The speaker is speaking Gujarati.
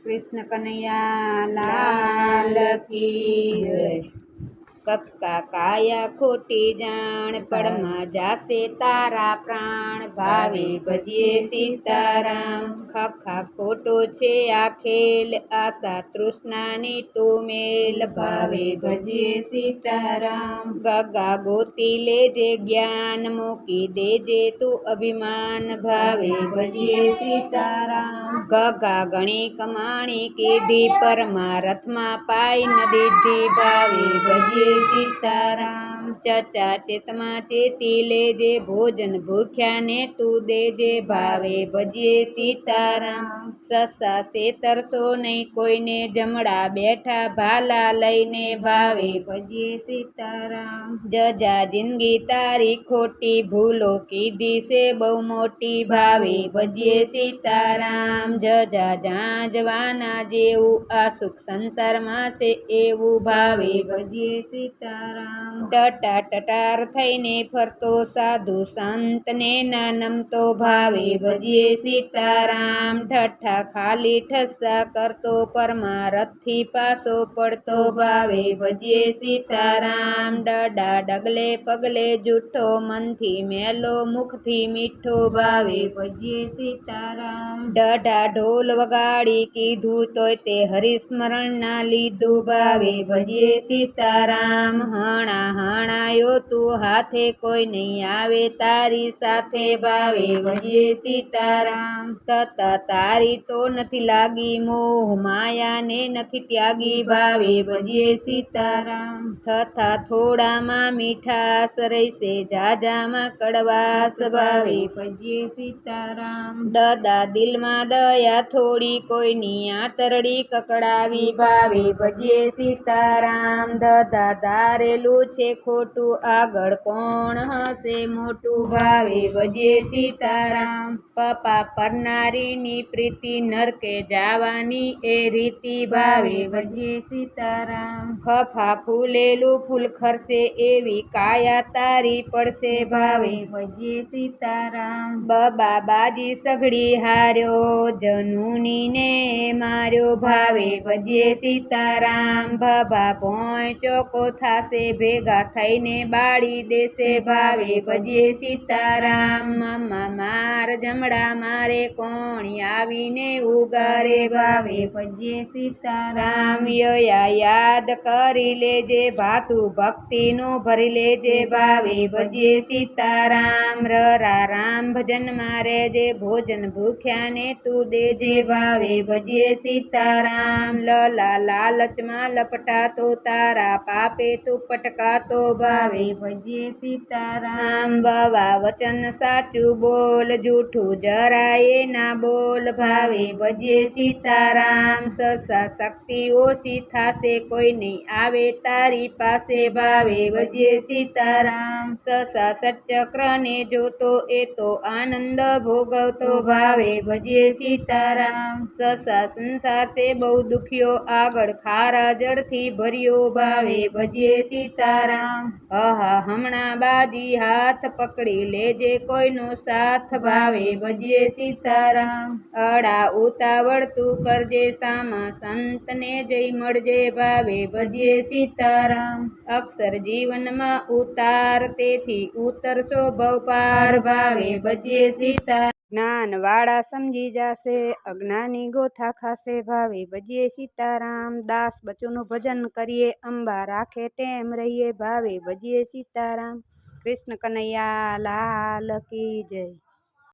કૃષ્ણ કનૈયા લાલ લાલ કી જય। કક્કા કાયા ખોટી જાણ પડમાં જાશે તારા પ્રાણ ભાવે ભજીએ સીતારામ। ખખા ખોટો છે આ ખેલ આશા તૃષ્ણાની તું મેલ ભાવે ભજીએ સીતારામ। ગગા ગોતી લેજે જ્ઞાન મૂકી દેજે તું અભિમાન ભાવે ભજીએ સીતારામ। ગગા ઘણી કમાણી કીધી પરમારથમાં પાઈ ન દીધી ભાવે ભજીએ સીતારામ। ચચા ચેતમાં ચેતી લેજે ભોજન ભૂખ્યા ને તું દેજે ભાવે ભજીએ સીતારામ। સસા સેતરસો નહીં કોઈને જમણા બેઠા ભાલા લઈને ભાવે ભજીએ સીતારામ। જજા જિંદગી તારી ખોટી ભૂલો કીધી છે બહુ મોટી ભાવે ભજીએ સીતારામ। જજા જાંજવાના જેવું આ સુખ સંસારમાં છે એવું ભાવે ભજીએ સીતારામ। ટટા ટટાર થઈને ફરતો સાધુ સંતને ના નમતો ભાવે ભજીએ સીતારામ। ઠઠ્ઠા ખાલી ઠસ્સા કરતો પરમારથથી પાસો પડતો ભાવે ભજીએ સીતારામ। ડડા ડગલે પગલે જૂઠો મનથી મેલો મુખથી મીઠો ભાવે ભજીએ સીતારામ। ડઢા ઢોલ વગાડી કીધું તોય તે હરિસ્મરણ ના લીધું ભાવે ભજીએ સીતારામ। હણા હણાયો તું હાથે કોઈ નહીં આવે તારી સાથે ભાવે ભજીએ સીતારામ। તતા તારી તો નથી લાગી મોહ માયાને નથી ત્યાગી ભાવે ભજીએ સીતારામ। થતા થોડામાં મીઠાશ રહેશે જાજામાં કડવાશ ભાવે ભજીએ સીતારામ। દદા દિલમાં દયા થોડી કોઈની આંતરડી કકડાવી ભાવે ભજીએ સીતારામ। દદા ધારેલું છે ખોટું આગળ કોણ હશે મોટું ભાવે ભજીએ સીતારામ। પપા પરનારીની પ્રીતિ નરકે જાવાની એ રીતિ ભાવે ભજીએ સીતારામ। ફફા ફૂલેલું ફૂલ ખરશે એવી કાયા તારી પડશે ભાવે ભજીએ સીતારામ। બબા બાજી સઘળી હાર્યો જનુનીને માર્યો ભાવે ભજીએ સીતારામ। ભભા ભોંય ચોકો થાશે ભેગા થઈને બાળી દેશે ભાવે ભજીએ સીતારામ। મમ્મા માર જમડા મારે કોણ આવીને ઉગારે ભાવે ભજીએ સીતારામ। યયા યાદ કરી લેજે ભાતું ભક્તિનું ભરી લેજે ભાવે ભજીએ સીતારામ। રરા રામ ભજન મારે જે ભોજન ભૂખ્યા ને તું દેજે ભાવે ભજીએ સીતારામ। લલા લાલચમાં લપટાતો તારા પાપે તું પટકાતો ભાવે ભજીએ સીતારામ। બવા વચન સાચું બોલ જૂઠું જરાય ના બોલ ભાવે ભજીએ સીતારામ। સસા શક્તિ ઓછી થાશે કોઈ નહીં આવે તારી પાસે ભાવે ભજીએ સીતારામ। સસા સચક્રને જોતો એ તો આનંદ ભોગવતો ભાવે ભજીએ સીતારામ। સસા સંસાર છે બહુ દુખ્યો આગળ ખારા જળથી ભર્યો ભાવે ભજીએ સીતારામ। હા હમણાં બાજી હાથ પકડી લેજે કોઈનો સાથ ભાવે ભજીએ સીતારામ। અડા ઉતાવળ તું કરજે સામા સંતને જઈ મળજે ભાવે ભજીએ સીતારામ। અક્ષર જીવનમાં ઉતાર તેથી ઉતરશો ભવ પાર ભાવે ભજીએ સીતારામ। જ્ઞાન વાળા સમજી જાશે અજ્ઞાની ગોથા ખાશે ભાવે ભજીએ સીતારામ। દાસ બચુનું ભજન કરીએ અંબા રાખે તેમ રહીએ ભાવે ભજીએ સીતારામ। કૃષ્ણ કનૈયા લાલ કી જય।